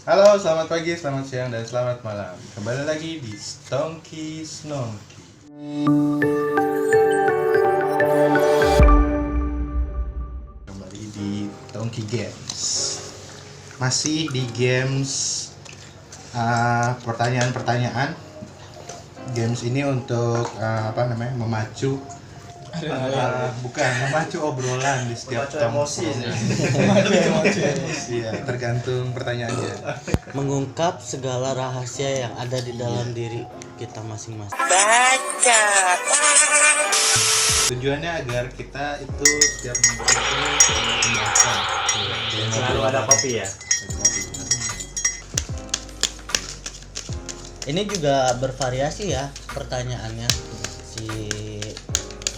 Halo, selamat pagi, selamat siang, dan selamat malam. Kembali lagi di Stonky Snonky. Kembali di Tonky Games. Masih di games pertanyaan-pertanyaan. Games ini untuk memacu memacu obrolan di setiap emosi sih. Iya, tergantung pertanyaannya. Mengungkap segala rahasia yang ada di dalam diri kita masing-masing. Tujuannya agar kita itu setiap nongkrong itu mendengarkan. Selalu ada kopi ya. Ini juga bervariasi ya pertanyaannya.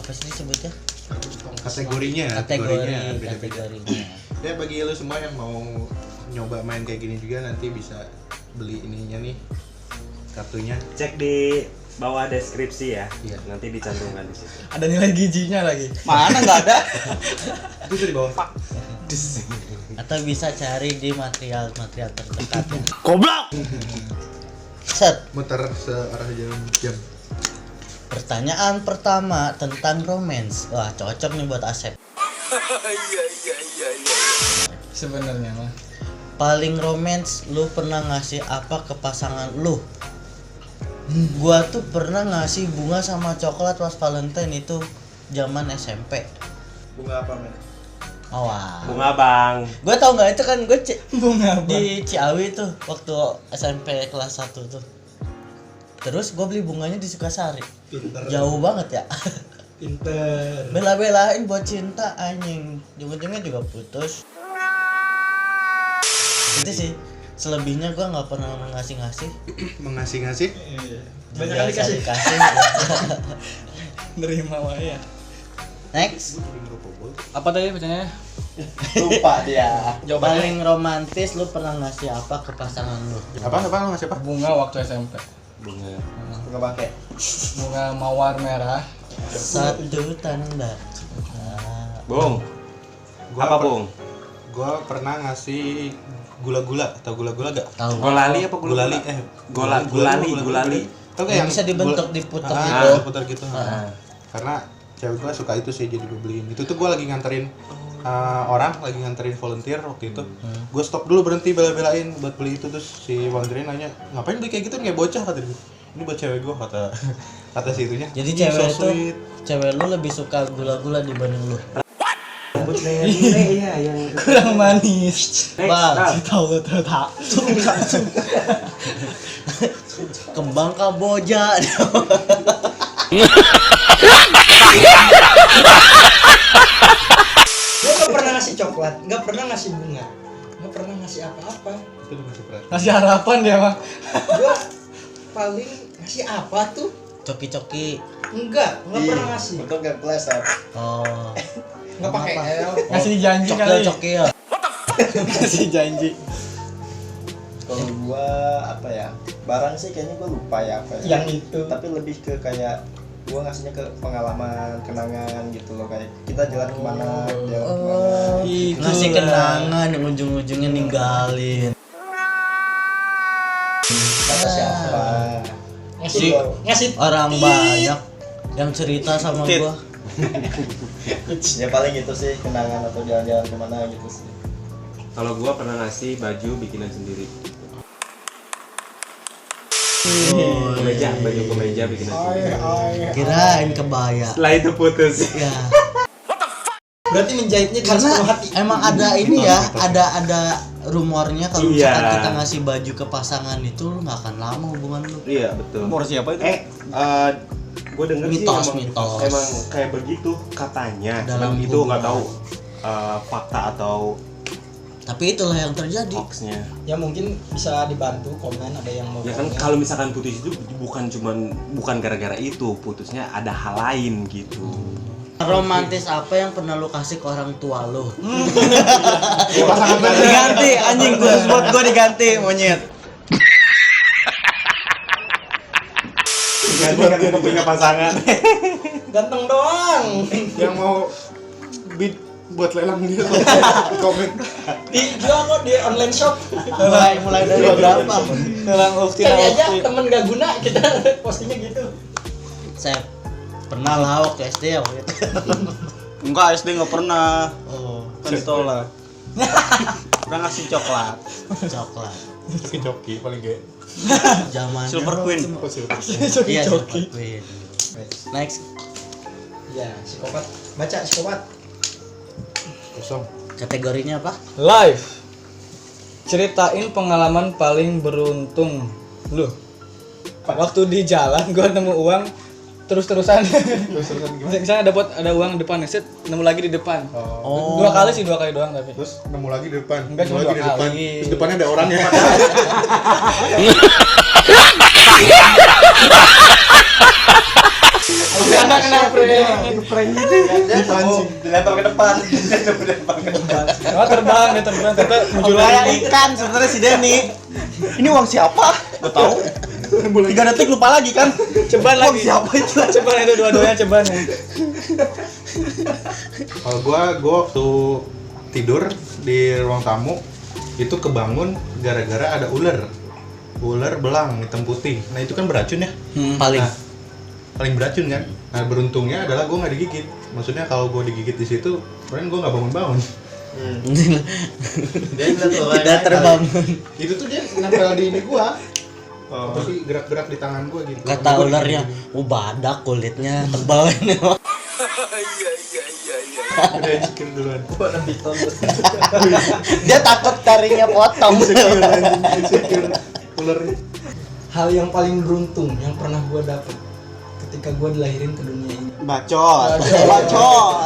Apa sih disebutnya? Kategorinya beda-beda. Kategorinya. Ya bagi lo semua yang mau nyoba main kayak gini juga nanti bisa beli ininya nih, kartunya. Cek di bawah deskripsi ya. Iya. Nanti dicantumkan di situ. Ada nilai gizinya lagi. Mana nggak ada? Itu tuh di bawah. Atau bisa cari di material terdekat. Goblok. Set. Muter searah jam. Pertanyaan pertama tentang romance. Wah, cocok nih buat Asep. Sebenarnya mah. Paling romance lu pernah ngasih apa ke pasangan lu? Gua tuh pernah ngasih bunga sama coklat pas Valentine itu zaman SMP. Bunga apa, Men? Oh, wah. Bunga Bang. Gue tau nggak itu kan gue Bunga apa? di Ciawi tuh waktu SMP kelas 1 tuh. Terus gue beli bunganya di Sukasari. Pinter. Jauh banget ya. Pinter. Bela-belain buat cinta anjing. Ujung-ujungnya juga putus. Itu sih. Selebihnya gue nggak pernah ngasih-ngasih. Mengasih-ngasih. Banyak kali Biasa kasih. dikasih. Nerima wae ya. Next. Apa tadi pertanyaannya? Lupa dia. Paling romantis lu pernah ngasih apa ke pasangan lu? Apa lo ngasih apa? Bunga waktu SMP. Bunga. Bunga pakai. Bunga mawar merah. Satu tanda. Bung. Apa, Bung? Gua pernah ngasih gula-gula, atau gula-gula gak? Tahu. Golali apa Gulali, Gulali. Tau gak Yang bisa dibentuk diputer gitu. Diputer gitu. Karena cewek gua suka itu sih, jadi gua beliin. Itu tuh gua lagi nganterin orang, lagi nganterin volunteer waktu itu. Gua stop dulu, berhenti bela-belain buat beli itu, terus si volunteer nanya, ngapain beli kayak gitu, kayak bocah, kata dia. Ini buat cewek gua, kata si itunya. Jadi So cewek itu, sweet. cewek lu lebih suka gula-gula dibanding lu. Rambut iya yang Kurang manis. Bang, Tahu tak. kembang kamboja. Gue gak pernah ngasih coklat, gak pernah ngasih bunga, gak pernah ngasih apa-apa. Itu udah masuk perhatian. Kasih harapan dia mah. Gue paling ngasih apa tuh? Coki-coki. Enggak pernah ngasih. Untuk gak pleset. Oh. Enggak pakai L. Ngasih janji kali. Cokil-cokil. Kasih janji. Kalau gua apa ya? Barang sih kayaknya gua lupa ya apa ya. Yang itu. Tapi lebih ke kayak gua ngasihnya ke pengalaman, kenangan gitu loh, kayak kita jalan kemana, jalan kemana. Itu Ngasih lah. kenangan yang ujung-ujungnya ninggalin. Kata siapa? Ngasih Orang banyak yang cerita sama Tit. gua. Ya paling itu sih, kenangan atau jalan-jalan kemana gitu sih. Kalau gua pernah ngasih baju bikinan sendiri. Baju kemeja bikinan sendiri. Kirain kebaya. Setelah itu putus. Ya. berarti menjahitnya dengan Karena sepenuh hati. emang ada ini ya, ada rumornya kalau Iya. misalkan kita ngasih baju ke pasangan itu lu nggak akan lama hubungan lu. Iya betul. Umur siapa itu? Gue denger Mitos, sih mitos. emang kayak begitu katanya. Dalam Cuman itu nggak hubungan. tahu fakta atau Tapi itulah yang terjadi. hoaxnya. Ya mungkin bisa dibantu komen ada yang mau. Ya kan komen. kalau misalkan putus itu bukan gara-gara itu, putusnya ada hal lain gitu. Romantis apa yang pernah lu kasih ke orang tua lu? Pasangan baru. Diganti anjing, khusus buat gua diganti monyet. Ganti punya pasangan. Ganteng doang. Yang mau buat lelang dia komen. Dijual kok di online shop. mulai dari berapa? Lelang ukti Cari aja temen gak guna kita postingnya gitu. Saya pernah lawak ke SD ya waktu itu. Enggak, SD nggak pernah. Oh, Kan ditolak. Pernah ngasih coklat. coklat. Joki paling gede. Zaman Silver Queen. Iya, Silver Queen. Next, Ya, psikopat. Baca psikopat. Kosong. kategorinya apa? Live. Ceritain pengalaman paling beruntung lu. Waktu di jalan gua nemu uang terus-terusan. Misalnya ada uang depan set, nemu lagi di depan. Oh. Dua kali doang tapi. Terus nemu lagi di depan. Enggak, Nemu cuma lagi di dua depan. kali. Terus depannya ada orangnya. Anak kena prank. Dilempar ke depan. Oh, terbang, dia terbang, ternyata muncul Kayak lagi. ikan sebenarnya si Denny. Ini uang siapa? Gak tahu. 3 detik lupa lagi kan? Ceban Uang lagi. siapa itu? Ceban itu dua-duanya ceban. Kalau gua waktu tidur di ruang tamu itu kebangun gara-gara ada ular belang hitam putih. Nah itu kan beracun ya. Paling Nah, paling beracun kan. Nah beruntungnya adalah gua nggak digigit. Maksudnya kalau gua digigit di situ, kemarin gua nggak bangun-bangun. Dia ngeliat tuh tidak terbangun. Itu tuh dia nempel di ini gua. Tapi gerak-gerak di tangan gua gitu. Kata Gua ularnya, digigit. badak kulitnya tebal ini. Udah insecure duluan. Dia takut taringnya potong. Insecure ularnya. Hal yang paling beruntung yang pernah gua dapet ketika gua dilahirin ke dunia ini. Bacot. Bacot.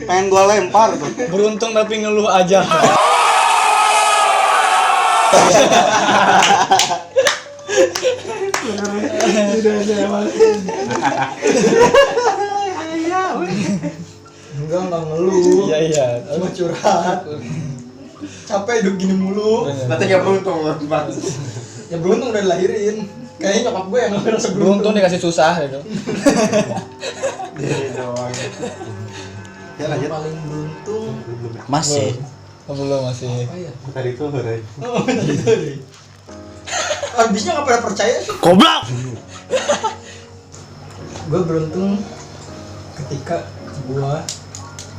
Pengen gua lempar tuh. Beruntung tapi ngeluh aja. Enggak ngeluh. Iya. Cuma curhat. Capek hidup gini mulu. Berarti gak beruntung Bang. Ya beruntung udah dilahirin. Kayaknya nyokap gue yang ngerasa Beruntung dikasih susah gitu. Dia doang. Ya lanjut. Yang paling beruntung Masih. Oh, belum masih. apa ya? Tadi itu Ray. Oh, gitu. Habisnya nggak pernah percaya sih. Goblok. Gue beruntung ketika gue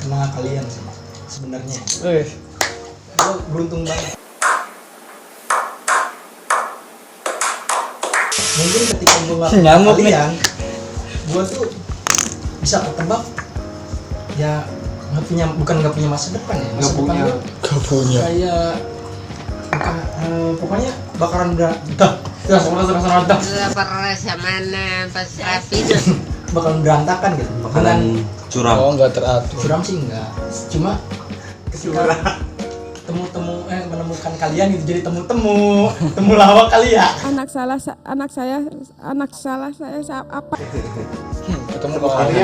kenal kalian sih sebenarnya. Wih. Gue beruntung banget. Mungkin ketika gue nggak kenal Nyamuk nih. kalian, gue tuh bisa ketebak ya bukan nggak punya masa depan ya. Masa depan gue Gak punya. kayak bukan pokoknya bakaran berantakan. Bakalan berantakan gitu. Bakalan Curam. Oh, enggak teratur. suram sih enggak. Cuma ketika menemukan kalian gitu jadi temu lawak kali ya. anak salah saya apa Ketemu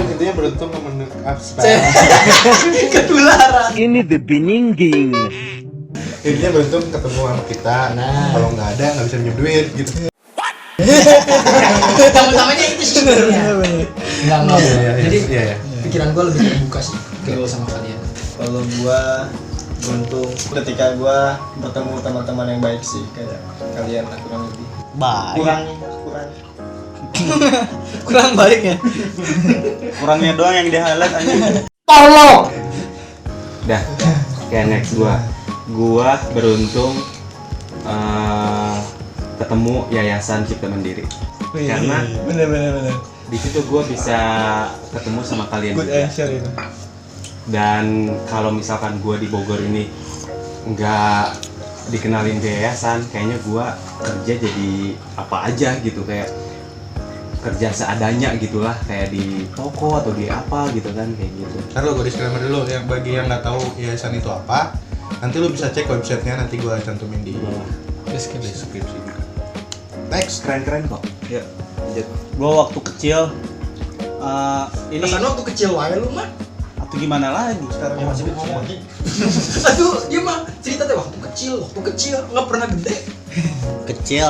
Intinya beruntung menemukan Ketularan. Ini the beginning. Intinya beruntung ketemu sama kita. Nah. Kalau nggak ada nggak bisa minjem duit gitu. Pertama-tamanya itu sih sebenarnya. Enggak. Iya, Jadi iya. pikiran gue lebih terbuka sih kalau sama kalian. Kalau gua beruntung ketika gua bertemu teman-teman yang baik sih kayak kalian lah kurang lebih. Baik. kurang baiknya. Kurangnya doang yang di highlight aja. Dah. Kayak next gua beruntung ketemu Yayasan Cipta Mandiri. Karena bener. di situ gua bisa ketemu sama kalian Good juga. answer itu. Dan kalau misalkan gua di Bogor ini nggak dikenalin ke yayasan, kayaknya gua kerja jadi apa aja gitu, kayak kerja seadanya gitulah, kayak di toko atau di apa gitu kan, kayak gitu. Ntar lo gue disclaimer dulu, yang bagi yang nggak tahu yayasan itu apa, nanti lo bisa cek websitenya, nanti gue cantumin di deskripsi juga. Next. Keren-keren kok. Ya. Gua waktu kecil ini Kesan waktu kecil wae lu mah. atau gimana lagi sekarang Ya, masih masih kecil. Aduh, dia mah cerita teh waktu kecil nggak pernah gede. Kecil.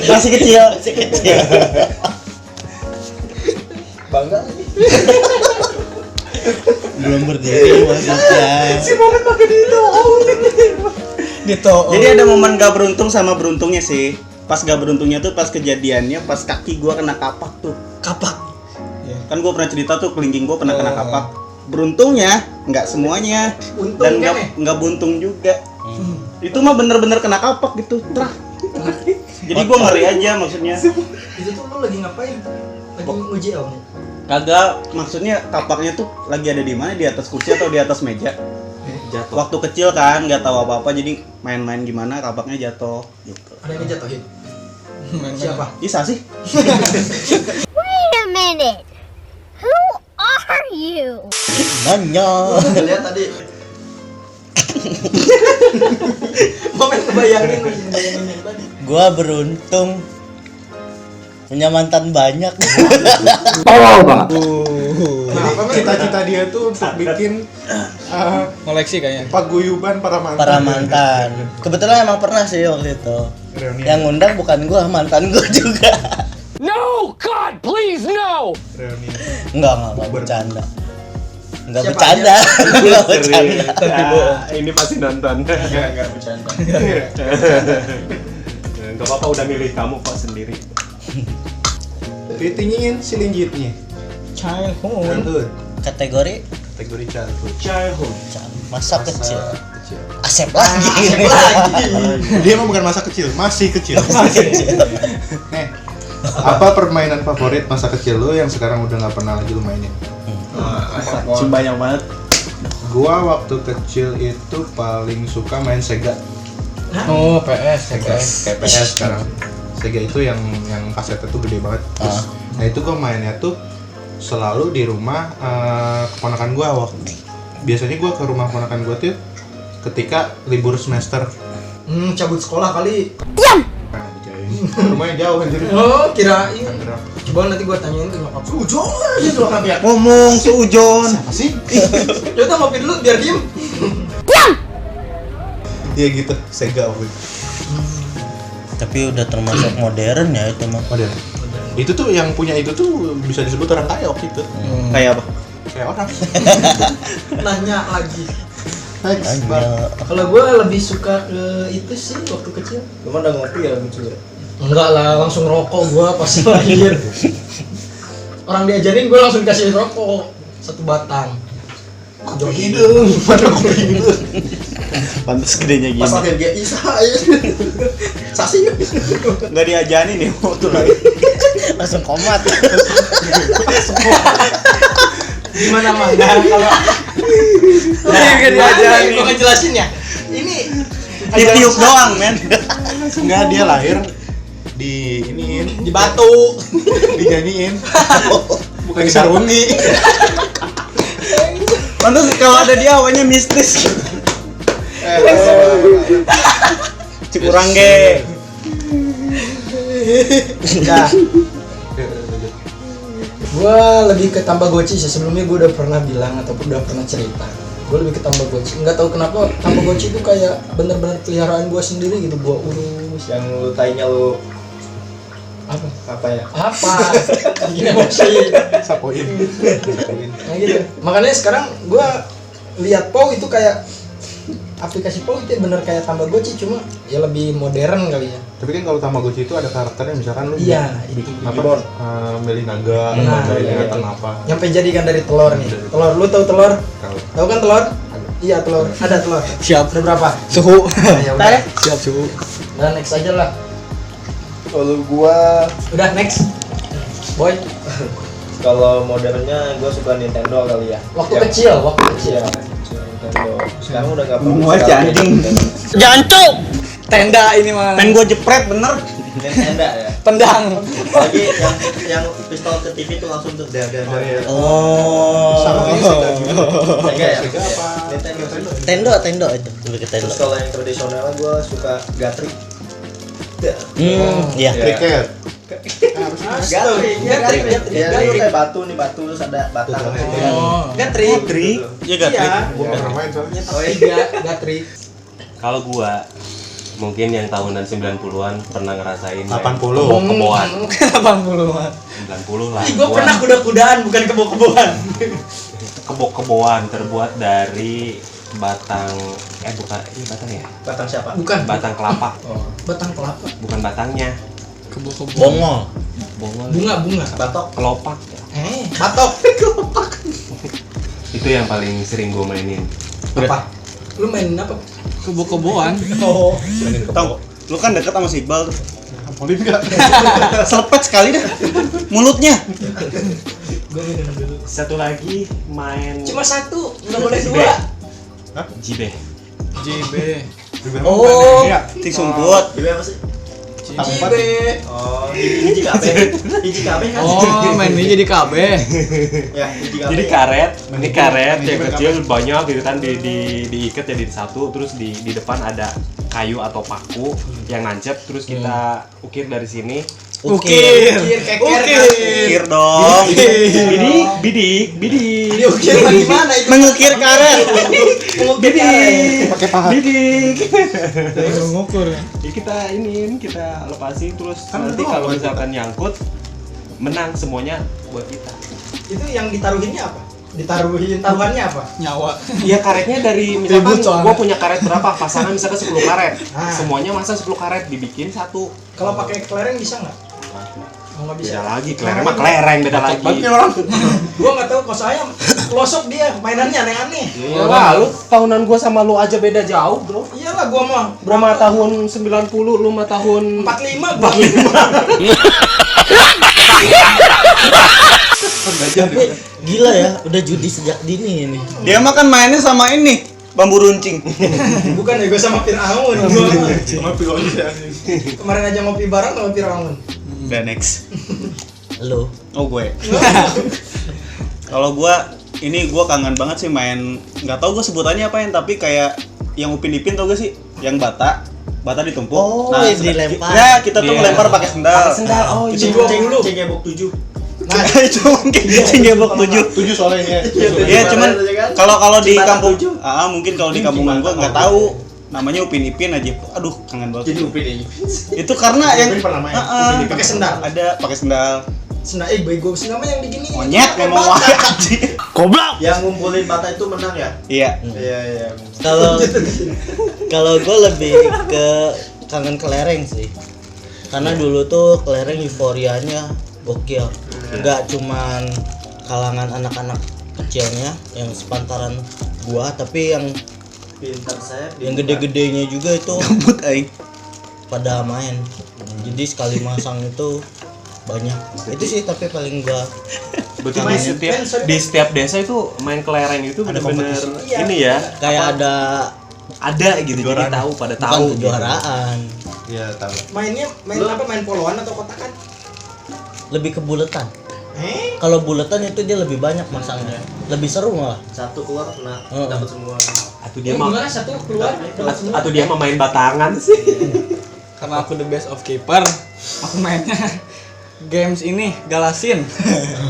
Masih kecil. Bangga lagi. Belum berdiri maksudnya. Jadi ada momen gak beruntung sama beruntungnya sih. Pas gak beruntungnya tuh pas kejadiannya pas kaki gua kena kapak tuh. Kapak. Kan gua pernah cerita tuh kelingking gua pernah kena kapak. Beruntungnya nggak semuanya Untung dan kan nggak buntung juga. Itu mah bener-bener kena kapak gitu. Trah. Jadi gua ngeri aja maksudnya. Itu tuh lu lagi ngapain? Lagi uji ilmu. Kagak, maksudnya kapaknya tuh lagi ada di mana, di atas kursi atau di atas meja. Jatuh. Waktu kecil kan nggak tahu apa-apa jadi main-main gimana kapaknya jatuh gitu. Ada yang ngejatuhin. Siapa? Isa sih. Wait a minute. Who are you? Nanya. Gua lihat tadi. Momen bayangin tadi. Gua beruntung punya mantan banyak. Kenapa, Cita-cita dia tuh untuk bikin Koleksi kayaknya. paguyuban para mantan. Para mantan. Kebetulan emang pernah sih waktu itu. Reuni. Yang ngundang bukan gua, mantan gua juga. Reuni. Enggak bercanda. Enggak Siapa bercanda. Enggak bercanda. Ini pasti nonton. Enggak bercanda. Gak apa-apa, udah milih kamu kok sendiri. Ditinggiin si linggitnya. Childhood. Childhood. Kategori Kategori childhood. Childhood. masa kecil. Kecil. Asep lagi. Dia emang bukan masa kecil, masih kecil. Nih, apa permainan favorit masa kecil lu yang sekarang udah nggak pernah lagi lu mainin? Banyak banget. Gua waktu kecil itu paling suka main Sega. Oh, PS. Kayak PS sekarang. Sega itu yang kasetnya tuh gede banget. Terus, nah itu gua mainnya tuh selalu di rumah keponakan gua biasanya gua ke rumah keponakan gua tuh ketika libur semester. Cabut sekolah kali. Rumahnya jauh anjir. Oh, kirain. Coba nanti gua tanyain ke nyokap. Sujon aja tuh kan ya. Ngomong seujon. Apa sih? Coba ngopi dulu biar diem. Iya gitu, Sega waktu itu. Tapi udah termasuk modern ya itu mah. Modern. Itu tuh yang punya itu tuh bisa disebut orang kaya waktu itu. Kayak apa? Kayak orang. Nanya lagi. Next, Bang. Hanya Kalau gua lebih suka ke itu sih waktu kecil. Lu mah udah ngopi ya lucu ya. Enggak lah, langsung rokok gua pas lahir. Orang diajarin gua langsung dikasih rokok satu batang. Kopi hidung, pada kopi hidung. Pantas gedenya gini. Pas lahir dia Isa, sasi. Nggak diajarin nih waktu lahir. langsung komat. Gimana mah? Kalau gua ngejelasin ya. Ini Ditiup doang, men. Enggak, dia lahir di iniin, di batu. dinyanyiin. Bukan disarungi. Pantas kalau ada dia awalnya mistis. Cikurang ge. Udah. Gua lebih ke Tamagotchi sih. Sebelumnya gua udah pernah bilang ataupun udah pernah cerita. Gua lebih ke Tamagotchi. Nggak tahu kenapa Tamagotchi itu kayak bener-bener peliharaan gua sendiri gitu. Gua urus. Yang lu tanya lu Apa? ya? Apa? Bikin emosi. Sapoin. Nah gitu. Makanya sekarang gua lihat POW itu kayak aplikasi POW itu bener kayak Tamagotchi, cuma ya lebih modern kali ya. Tapi kan kalau Tamagotchi itu ada karakternya, misalkan lu Iya, apa? Milih naga, Nah, naga iya. ingatan apa? Yang dijadikan dari telur nih. Telur, lu tahu telur? Kalau Tahu kan telur? Iya telur. Ada telur. Siap. Ada berapa? Suhu. Nah, ya udah. Siap suhu. Udah next aja lah. Kalau gua Udah next. Boy. kalau modernnya gua suka Nintendo kali ya. Waktu kecil. Nintendo. Sekarang udah enggak Semua anjing. Jancuk. Tenda ini mah. Pengen gua jepret bener. Tenda ya. Tendang. Lagi yang pistol ke TV tuh langsung tuh dar. oh iya. Oh. Sama kayak Sega juga. Sega ya? Sega apa? Nintendo. Tendo itu lebih ke tendo. Terus kalau yang tradisional gua suka Gatri. Iya. Cricket. Gatri. Ya lu kayak batu nih, batu terus ada batang. Oh. Gatri. Iya Gatri. Gua nggak pernah main soalnya. Oh iya, Gatri. Kalau gua mungkin yang tahunan 90-an pernah ngerasain 80. kebo-keboan. 80-an. 90 lah. Gue pernah kuda-kudaan bukan kebo-keboan. Kebo-keboan terbuat dari batang bukan ini batang ya? Batang siapa? Bukan. Batang kelapa. Batang kelapa. Bukan batangnya. Bongol. Bongol. Bunga. Batok. Kelopak. Batok. Itu yang paling sering gue mainin. Apa? Lu mainin apa? Kebo-keboan. Oh. Tong, lu kan deket sama si Iqbal tuh. Polin enggak? Selepet sekali dah mulutnya. Gue minum dulu. Satu lagi main Cuma satu, nggak boleh dua. Jibe. JB. Oh. Tik sumput. Di apa sih? Cibe. Oh, hiji KB. Hiji KB kan? Oh, main ini jadi KB. Ya, hiji KB. Jadi karet, ini karet Manajemen yang kecil banyak gitu kan diikat jadi satu, terus di depan ada kayu atau paku yang nancep, terus kita ukir dari sini. Ukir. Ukir dong. Bidik. Diukir gimana itu? Mengukir karet. Mengukir karet. Pakai pahat. Bidik. Saya ngukur. Ya kita lepasin terus Kan nanti lu kalau doang misalkan nyangkut menang semuanya buat kita. Itu yang ditaruhinnya apa? Ditaruhin taruhannya apa? Nyawa. Ya karetnya dari misalkan Ribut soalnya. gua punya karet berapa, pasangan misalkan 10 karet. Ah. Semuanya masa 10 karet dibikin satu. Kalau pakai kelereng bisa nggak? Oh, nggak bisa. Beda lagi, kelereng mah kelereng beda lagi. Banyak orang. Gua nggak tahu kok saya pelosok dia mainannya aneh-aneh. Ya lah, lu tahunan gua sama lu aja beda jauh, Bro. Iyalah gua mah Gua mah tahun 90, lu mah tahun 45 gua. Tapi gila ya, udah judi sejak dini ini. Dia mah kan mainnya sama ini, bambu runcing. Bukan ya, gua sama Firaun. Gua Sama pilon sih. kemarin aja ngopi bareng sama Firaun. Udah next. Lo Oh gue. Kalau gue kangen banget sih main, nggak tahu gue sebutannya apa yang tapi kayak yang Upin Ipin tau gak sih? Yang bata ditumpuk. Oh, yang dilempar. Ya kita tuh Iya. ngelempar pakai sendal. Pakai sendal. Oh Itu iya. gua dulu. Cenggebok 7. Nah, itu mungkin Cenggebok 7. 7 soalnya ya. Iya cuman kalau di Cibadak kampung, 7. mungkin kalau di kampungan gue nggak tahu namanya Upin Ipin aja. Aduh kangen banget. Jadi Upin ini. Itu karena yang Upin pernah main. Ah, pakai sendal. ada pakai sendal. Sendal bego sendal mah yang digini. Monyet Pakai ngomong bata. anjing. Yang ngumpulin bata itu menang ya? Iya. Iya. Kalau gue lebih ke kangen kelereng sih. Karena dulu tuh kelereng euforianya gokil. Gak cuman kalangan anak-anak kecilnya yang sepantaran gua, tapi yang Pintar saya. gede-gedenya juga itu Gabut aing. pada main. Jadi sekali masang itu banyak. Itu sih tapi paling gua Betul, di setiap desa itu main kelereng itu Ada bener-bener kompetisi. ini ya. kayak Ada gitu, jadi tahu pada bukan tahu gitu. kejuaraan, Iya, tahu. Mainnya main apa? Main poloan atau kotakan? lebih ke buletan. Kalau buletan itu dia lebih banyak masangnya, lebih seru malah. Satu keluar kena Heeh. dapat semua. Atau dia mah Gimana satu keluar? dapat semua? atau dia mah main batangan sih. Karena aku the best of keeper, aku mainnya games ini Galasin.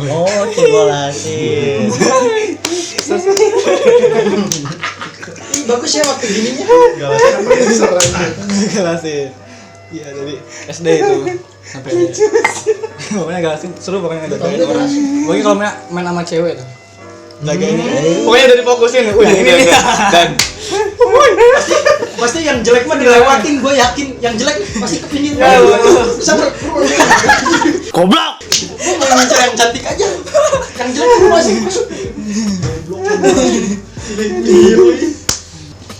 Oh, cebolasin. Ih, bagus ya waktu gininya. Galasin. Iya, dari SD itu sampai pokoknya Galasin seru pokoknya ada main orang. Pokoknya kalau main sama cewek tuh. Jaga ini. Pokoknya udah difokusin. Yang ini nih. Dan Pasti yang jelek mah dilewatin, gue yakin. Yang jelek pasti kepingin. Sabar. Goblok. Gue mau ngincer yang cantik aja. Yang jelek gue masih masuk.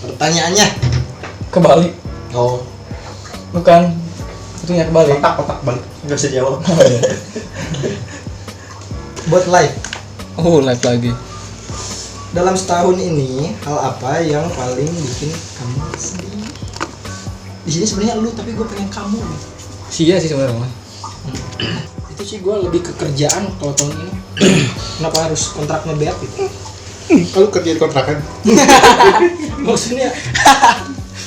Pertanyaannya kebalik. Oh, Bukan. Itunya kebalik. Kotak balik. Enggak bisa jawab. buat live. Oh, live lagi. Dalam setahun ini, hal apa yang paling bikin kamu sedih? Di sini sebenarnya lu, tapi gue pengen kamu. Sia sih sebenarnya. Mas. Itu sih gue lebih ke kerjaan kalau tahun ini. Kenapa harus kontraknya beat gitu? Kalau kerjain kontrakan. Maksudnya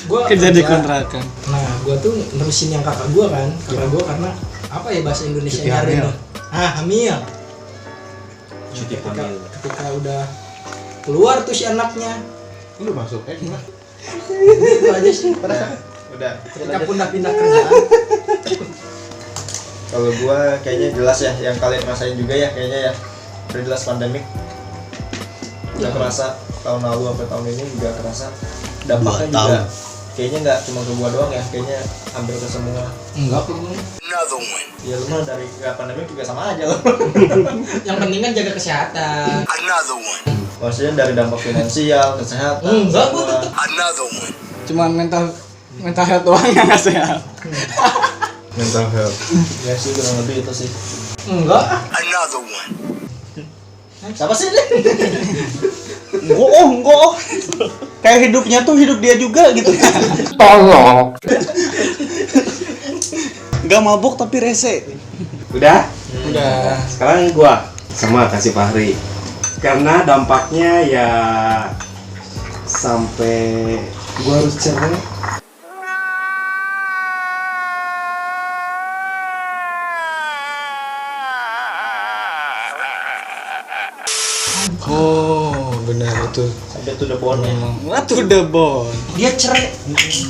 gue Kerja di kontrakan. Nah, gue tuh nerusin yang kakak gue kan. Kakak gue karena apa ya bahasa Indonesia Cuti hamil. hamil. Cuti Ketika udah keluar tuh si anaknya, Lu masuk gimana? itu aja sih. Udah. Ketika pindah kerjaan. Kalau gua kayaknya jelas ya, yang kalian rasain juga ya kayaknya ya. Udah jelas pandemik. Udah kerasa tahun lalu sampai tahun ini juga kerasa. Dampaknya 2 juga tahun. kayaknya nggak cuma ke gua doang ya, kayaknya hampir ke semua. Enggak kok. Ya lu mah dari nggak pandemik juga sama aja loh. Yang penting kan jaga kesehatan. Maksudnya dari dampak finansial, kesehatan. Enggak, semua. gua tetep. Cuman mental health doang yang nggak sehat. Mental health. Ya sih kurang lebih itu sih. Enggak. Siapa sih ini? Enggak. Kayak hidupnya tuh hidup dia juga gitu. Tolong. Enggak mabuk tapi rese. Udah? Udah. Sekarang gua sama kasih Fahri. Karena dampaknya ya sampai gua harus cerai. Oh, benar itu. Sampai tuh udah bone ya. What to the bone. Dia cerai.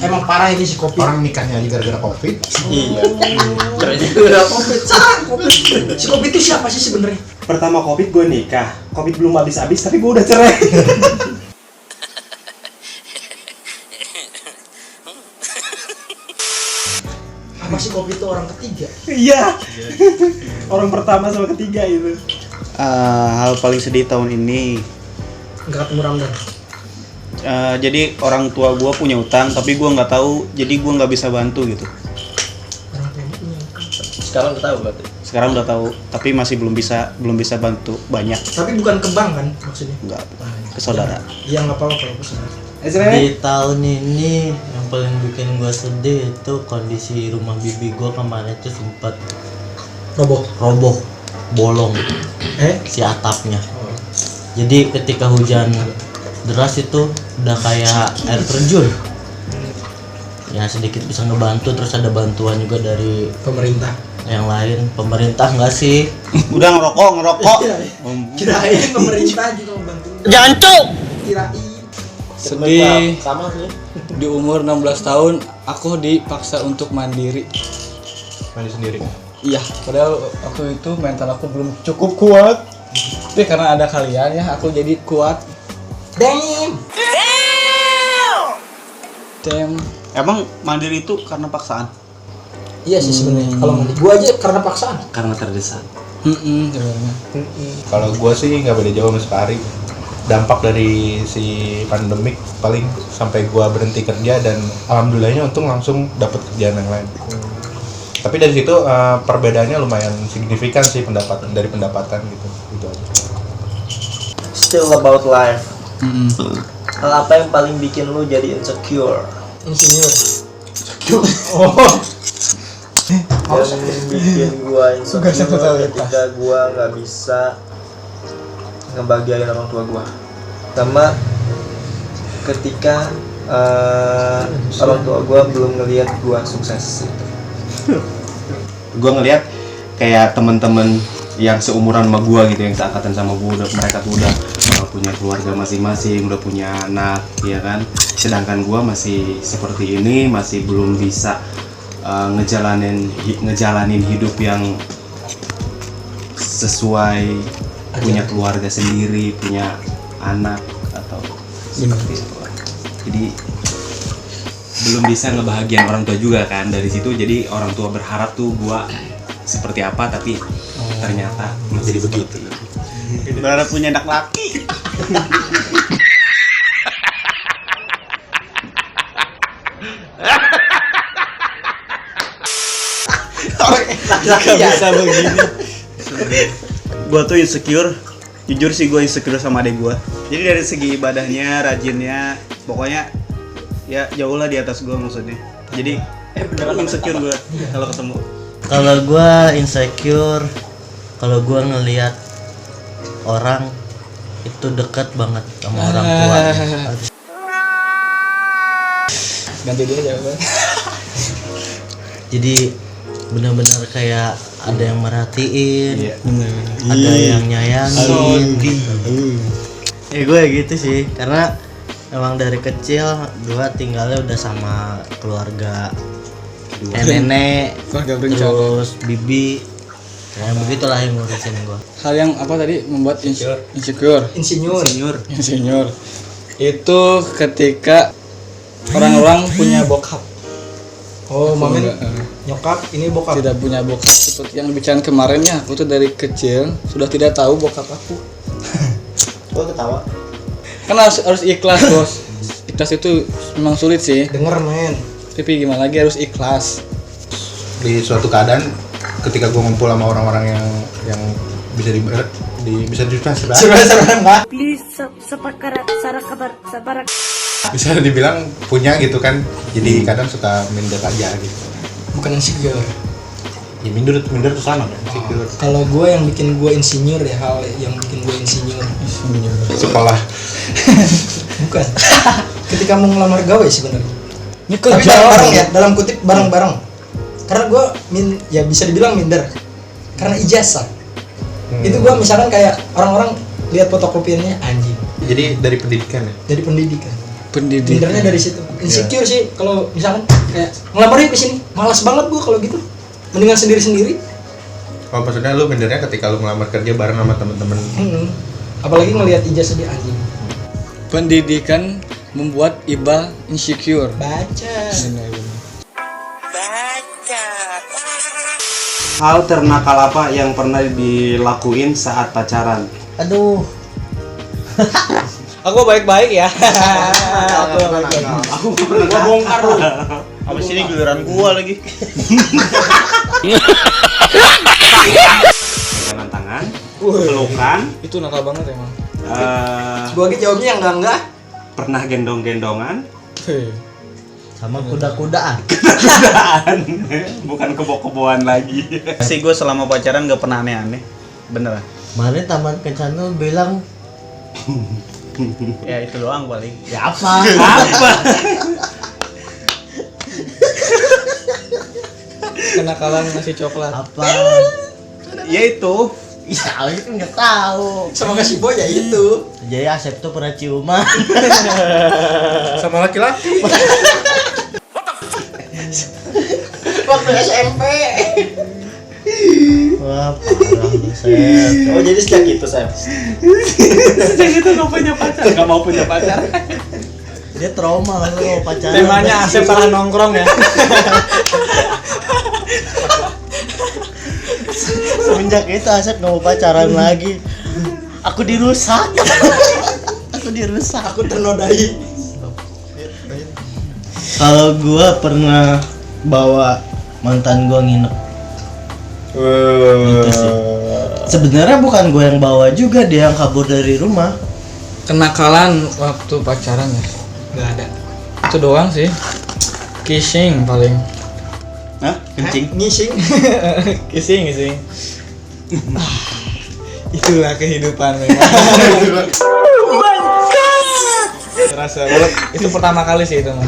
Emang parah ini si Kopi. Orang nikahnya aja gara-gara Covid. Iya. Caranya udah Covid. Si Kopi itu siapa sih sebenarnya? Pertama Covid gue nikah. Covid belum habis-habis tapi gue udah cerai. Apa si Kopi itu orang ketiga? Iya. Orang pertama sama ketiga itu. Hal paling sedih tahun ini. Enggak ketemu Ramdan. Jadi orang tua gua punya utang tapi gua nggak tahu, jadi gua nggak bisa bantu gitu. Orang tua punya. Sekarang udah tahu berarti. Sekarang udah tahu tapi masih belum bisa bantu banyak. Tapi bukan ke bank kan maksudnya? Enggak, ke saudara. Iya enggak apa-apa kalau pesan. Di tahun ini yang paling bikin gua sedih itu kondisi rumah bibi gua kemarin tuh sempat roboh, bolong si atapnya. Jadi ketika hujan deras itu udah kayak air terjun. Ya sedikit bisa ngebantu, terus ada bantuan juga dari Pemerintah. yang lain. Pemerintah enggak sih? Udah ngerokok. Kirain pemerintah juga membantu. Jancuk! Kirain. Sedih. Sama sih. Di umur 16 tahun aku dipaksa untuk mandiri. Mandi sendiri. Iya, padahal waktu itu mental aku belum cukup kuat. Tapi karena ada kalian ya, aku jadi kuat. Damn. Emang mandiri itu karena paksaan? Iya sih sebenarnya. Kalau mandi gua aja karena paksaan. Karena terdesak. Sebenarnya. Kalau gua sih nggak beda jauh sama Sekari. Dampak dari si pandemik paling sampai gua berhenti kerja dan alhamdulillahnya untung langsung dapat kerjaan yang lain. Tapi dari situ perbedaannya lumayan signifikan sih dari pendapatan gitu aja. Still about life. Hal apa yang paling bikin lu jadi insecure? Insinyur. Yang bikin gua insecure ketika gua nggak bisa ngebahagiain orang tua gua, sama ketika orang tua gua belum ngelihat gua sukses. Gue ngeliat kayak temen-temen yang seumuran sama gue gitu, yang seangkatan sama gue, mereka tuh udah punya keluarga masing-masing, udah punya anak, ya kan. Sedangkan gue masih seperti ini, masih belum bisa ngejalanin hidup yang sesuai, punya keluarga sendiri, punya anak atau seperti itu. Jadi belum bisa ngebahagiain orang tua juga kan dari situ. Jadi orang tua berharap tuh gua seperti apa, tapi ternyata belum jadi begitu. Berharap punya anak laki. Gak bisa begini. Gua tuh insecure, jujur sih gua insecure sama adek gua. Jadi dari segi ibadahnya, rajinnya, pokoknya ya jauh lah di atas gua maksudnya. Jadi insecure gua kalau ketemu. Kalau gua insecure kalau gua ngelihat orang itu dekat banget sama orang tua. Ganti dia jawaban. Jadi benar-benar kayak ada yang merhatiin, ada yang nyayangin. Gue gitu sih, karena Emang dari kecil gua tinggalnya udah sama keluarga nenek, Keluarga berencana. terus bibi. Ya begitulah yang ngurusin gua. Hal yang apa tadi membuat insecure. Insinyur. Insinyur. Itu ketika orang-orang punya bokap. Oh, mamen Enggak, nyokap ini bokap. tidak punya bokap seperti yang dibicarakan kemarinnya. Aku tuh dari kecil sudah tidak tahu bokap aku. Gua ketawa. Kan harus ikhlas, Bos. Ikhlas itu memang sulit sih. Denger men. Tapi gimana lagi harus ikhlas. Di suatu keadaan ketika gue ngumpul sama orang-orang yang bisa bisa bisa dibilang punya gitu kan, jadi kadang suka minder aja gitu. Bukan insecure. Ya minder tuh sama kan, insecure. Kalau gue yang bikin gue insinyur ya, hal yang bikin gue insinyur. Sekolah. Bukan. Ketika mau ngelamar gawe sebenarnya. Ini Tapi kerja bareng ya, dalam kutip bareng-bareng. Karena gue ya bisa dibilang minder. Karena ijazah. Itu gue misalkan kayak orang-orang lihat fotokopiannya anjing. Jadi dari pendidikan ya. Dari pendidikan. pendidik. Mindernya dari situ. Insecure sih kalau misalkan kayak ngelamar yuk ke sini. Malas banget gua kalau gitu. Mendingan sendiri-sendiri. Oh maksudnya lu mindernya ketika lu ngelamar kerja bareng sama temen-temen. Apalagi ngelihat ijazah dia anjing. Pendidikan membuat Iqbal insecure. Baca. Hal ternakal apa yang pernah dilakuin saat pacaran? Aduh, Aku baik-baik ya. Aku baik-baik. Gua bongkar lu. Abis ini giliran gua lagi. Pegangan tangan, pelukan, Itu nakal banget emang. Gua lagi jawabnya yang enggak. pernah gendong-gendongan, sama kuda-kudaan. bukan kebo-keboan lagi. Sih gua selama pacaran gak pernah aneh-aneh. Beneran. Kemarin Taman Kencana bilang, Ya itu doang paling. ya apa? Kenakalan ngasih coklat. Apa? Ya itu. Ya, itu nggak tahu. Sama kasih boy ya itu. Jadi Asep tuh pernah ciuman. Sama laki-laki. Waktu SMP. Wah, parah lu, Sep. Oh jadi sejak itu saya. Sejak itu gak punya pacar, gak mau punya pacar. Dia trauma kalau mau pacaran. Temanya Asep salah nongkrong ya. Semenjak itu Asep nggak mau pacaran lagi. Aku dirusak. Aku dirusak. Aku ternodai. Kalau gua pernah bawa mantan gua nginep. Gitu sih. Sebenarnya bukan gua yang bawa juga, dia yang kabur dari rumah. Kenakalan waktu pacaran ya. Enggak ada. Itu doang sih. Kissing paling. Hah? Kencing. Ngising. Kissing. Itulah kehidupan memang. Terasa banget. Itu pertama kali sih itu mah.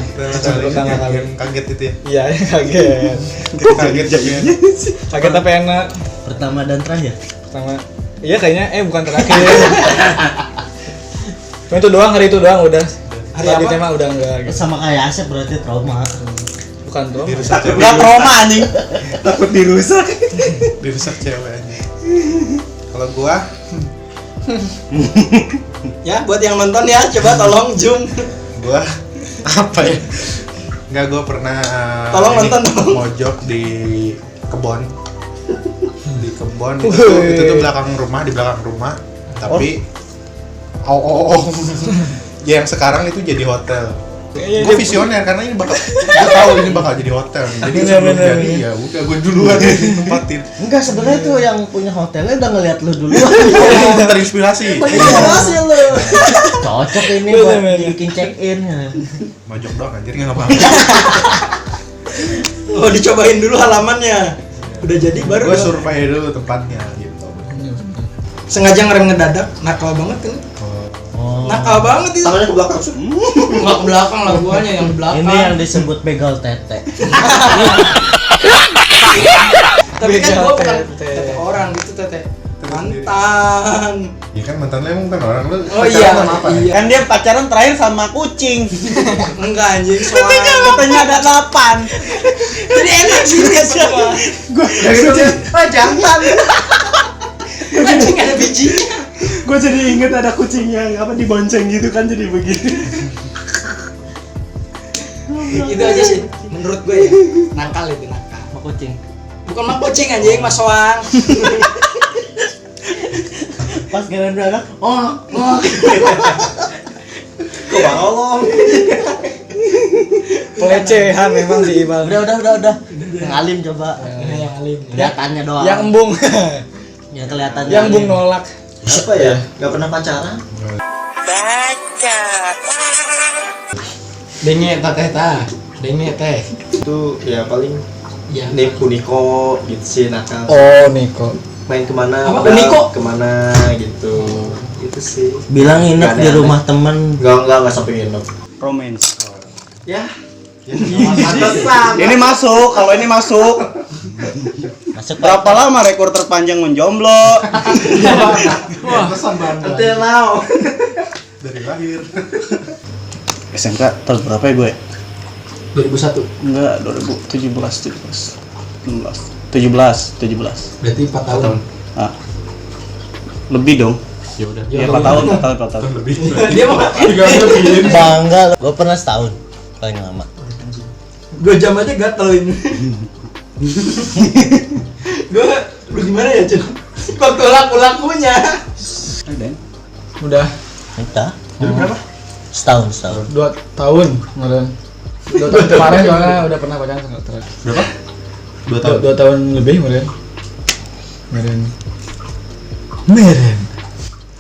Pertama kali. Yang kaget itu ya. Iya, kaget. Kaget jadinya. Kaget tapi enak. Pertama dan terakhir. Pertama. Iya kayaknya bukan terakhir. Cuma itu doang, hari itu doang udah. Hari Tadi apa? tema udah enggak gitu. Sama kayak Asep berarti trauma. Bukan tuh. Dirusak cewek. Gak trauma anjing. Takut dirusak. Dirusak cewek aja. Kalau gua Ya buat yang nonton ya coba tolong zoom. gua apa ya? Enggak, gua pernah Tolong ini, nonton dong. mojok di kebon. Di kebon itu tuh di belakang rumah. Tapi ya yang sekarang itu jadi hotel. Gue visioner karena ini bakal, gue tahu ini bakal jadi hotel. Jadi sebelum jadi ya udah gue duluan tempatin. Enggak, sebenarnya tuh yang punya hotelnya udah ngeliat lu duluan. Oh, terinspirasi. Makasih lu. Cocok ini buat bikin check in. Mojok doang anjir nggak apa-apa. Oh dicobain dulu halamannya. Udah jadi baru. Gue dong. survei dulu tempatnya gitu. Sengaja ngerem ngedadak, nakal banget kan? Oh. Nakal banget itu. Tangannya ke belakang. Nggak ke belakang lah, guanya yang di belakang. Ini yang disebut begal tete. Tapi kan gua bukan Tete. tete orang gitu, tete mantan. Ya kan mantan lu emang bukan orang lu. Oh pacaran iya, sama apa? iya. Kan dia pacaran terakhir sama kucing. Enggak anjing, soalnya Katanya ada 8. jadi enak sih dia semua. Dari itu dia, jantan. Anjing ada bijinya. Gue jadi inget ada kucing yang apa dibonceng gitu kan jadi begini. Itu aja sih menurut gue ya. Nakal itu nakal. Sama kucing. Bukan mak kucing anjing, mas soang. Pas giliran beranak, oh. Kok bangolong? Pelecehan memang si Iqbal. Udah. Yang alim coba. Yang alim. Kelihatannya doang. Yang embung. Yang kelihatannya. Yang bung alim. nolak. Apa ya? Gak pernah pacaran? Denge teh. Itu ya paling Ya. Niko gitu sih nakal. Oh, Niko. Main kemana? Apa, udah Niko? Kemana gitu. Itu sih. Bilang nginep Nggak di aneh-aneh. rumah temen. Enggak sampai nginep. Romance. Ya. Ini masuk, kalau ini masuk. Masuk Berapa lama rekor terpanjang menjomblo? Pesan banget. Until now. Dari lahir. SMK tahun berapa ya gue? 2001. Enggak, 2017. Berarti 4 tahun. Ah. Lebih dong. Ya udah. Ya 4 tahun. Lebih. Dia mau bangga. Gue pernah setahun paling lama. 2 jam aja gatel ini. Gue gimana ya, Cun? Waktu laku-lakunya. Udah Kita Jadi berapa? setahun. 2 tahun kemarin. 2 tahun kemarin soalnya udah pernah pacaran sama terakhir. Berapa? 2 tahun. 2 tahun lebih kemarin.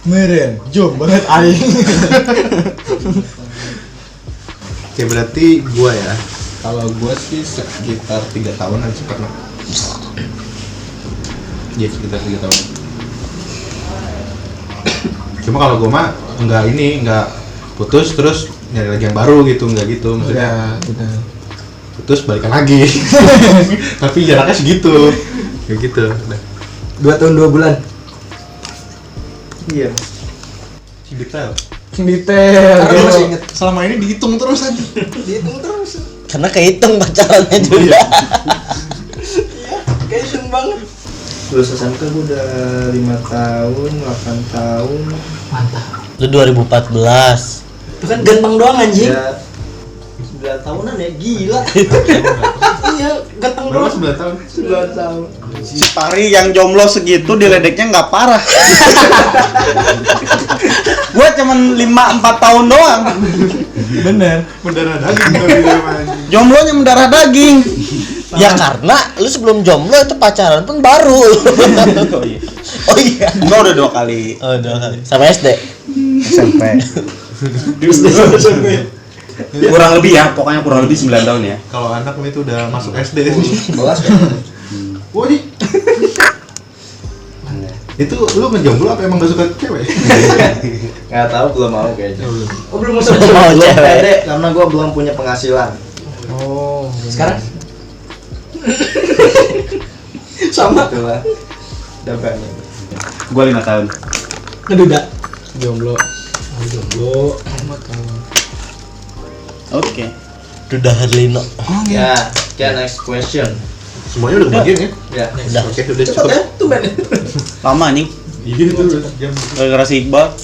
Meren. Jom banget aing. Oke, berarti gua ya. Kalau gua sih sekitar 3 tahun aja pernah. Iya, sekitar 3 tahun. Cuma kalau gua mah enggak putus terus nyari lagi yang baru gitu, enggak gitu. Maksudnya Udah. putus balikan lagi. Tapi jaraknya segitu. Kayak gitu. Udah. 2 tahun 2 bulan. Iya. Si detail. Detail. Karena gue masih inget. Selama ini dihitung terus aja. Dihitung terus. Karena kehitung pacarannya juga. Kehitung banget. Lulus SMK gue udah 5 tahun, 8 tahun. Mantap. Lu 2014. Itu kan ganteng doang anjing. Ya 9 tahunan ya, gila. Iya, ganteng Berapa doang. 9 tahun? 9 tahun. Si Pari yang jomblo segitu diledeknya nggak parah. Gue cuman 5-4 tahun doang. Bener. Mendarah daging kali dia mah. Jomblonya mendarah daging. Ya karena lu sebelum jomblo itu pacaran pun baru. Oh iya. Oh iya. Gue udah 2 kali Oh, 2 kali. Sama SD. SMP. Kurang lebih ya, pokoknya kurang lebih 9 tahun ya. Kalau anak itu udah masuk SD. 11 Woi. Itu lu ngejomblo apa emang gak suka cewek? Nggak tahu, belum mau kayaknya. Oh, belum mau Belum mau Belum cewek. pede karena gue belum punya penghasilan. Oh. Sekarang sama Itulah. Udah berani. Gue 5 tahun. ngeduda. Jomblo. Jomblo. Oke. Duda Herlino. Ya, next question. Semuanya udah kebagian ya? Ya. Udah. Oke, udah Cepet cukup. ya, tumben. Lama anjing. Iya itu jam. Gara-gara si Iqbal.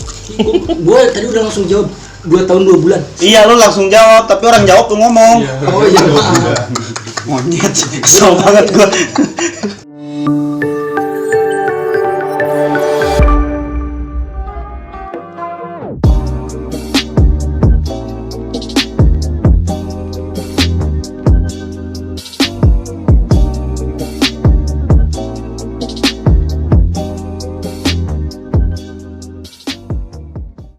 Gue tadi udah langsung jawab 2 tahun 2 bulan. Iya, lu langsung jawab, tapi orang jawab tuh ngomong. Oh iya, maaf. Monyet. Kesel banget gua.